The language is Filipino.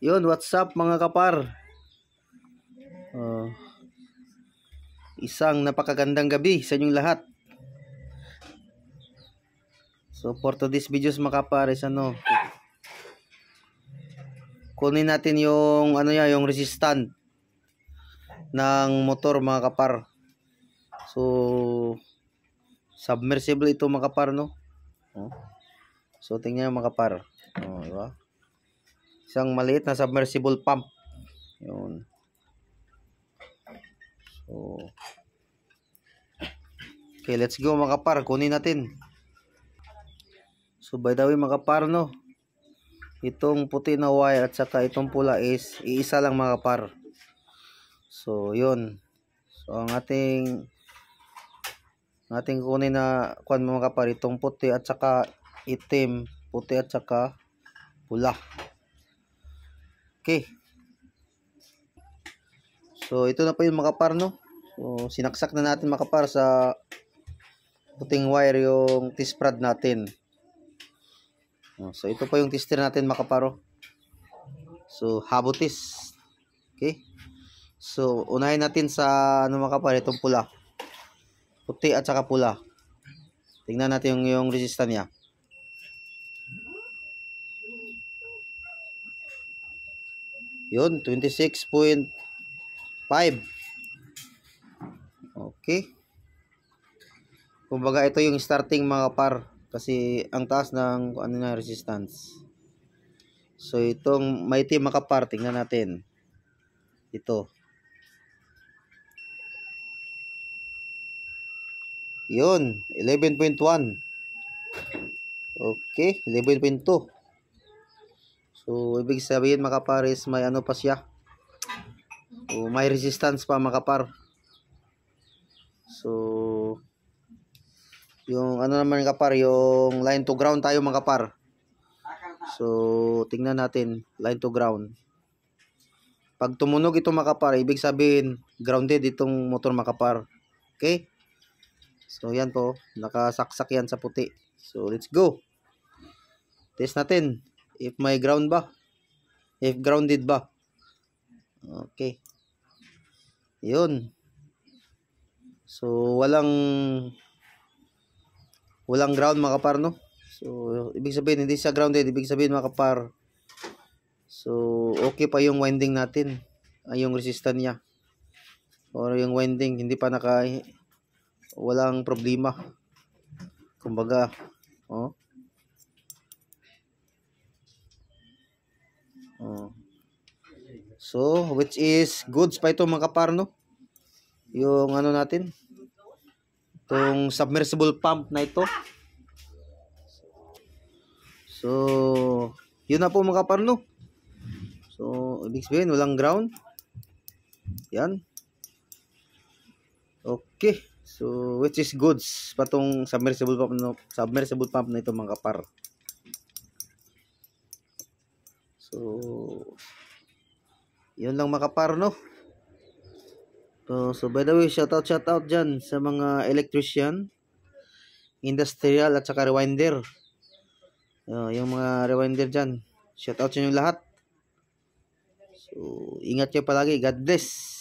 Yun, what's up mga kapar? Isang napakagandang gabi sa inyong lahat. So for today's videos mga kapar is kunin natin yung yung resistant ng motor mga kapar. So submersible ito mga kapar, no? So tingnan mga kapar. Diba? Isang maliit na submersible pump. Yun. So, okay, let's go mga kapar. Kunin natin. So by the way mga kapar, no, itong puti na wire at saka itong pula is iisa lang mga kapar. So yun. So ang ating kunin na kuan mga kapar, itong puti at saka itim, puti at saka pula. Okay. So ito na po yung mga kapar, no. So sinaksak na natin mga kapar sa puting wire yung test prod natin. So ito po yung tester natin mga kaparo. So habotis. Okay. So unahin natin sa mga kapar, itong pula. Puti at saka pula. Tingnan natin yung resistance niya. Yun, 26.5. Okay. Kumbaga ito yung starting mga kapar, kasi ang taas ng resistance. So itong mighty mga kapar, tingnan natin. Ito. Yun, 11.1. Okay, 11.2. So ibig sabihin mga kapar is may pa siya. So may resistance pa mga kapar. So yung naman kapar, yung line to ground tayo mga kapar. So tingnan natin, line to ground. Pag tumunog ito mga kapar, ibig sabihin grounded itong motor mga kapar. Okay? So yan po, nakasaksak yan sa puti. So let's go. Test natin if may ground ba, if grounded ba. Okay. Yun. So walang ground mga kapar, no. So ibig sabihin hindi siya grounded, ibig sabihin mga kapar, so okay pa yung winding natin, yung resistance niya or yung winding hindi pa walang problema. Kumbaga, so which is goods pa ito mga kapar, no. Yung natin, itong submersible pump na ito. So yun na po mga kapar, no. So ibig sabihin walang ground. Yan. Okay. So which is goods patong submersible pump na ito mga kapar. So yun lang mga kapar, no. So by the way, shout out dyan sa mga electrician, industrial at saka rewinder. Yung mga rewinder dyan, shout out sa inyo lahat. So ingat kayo palagi. God bless.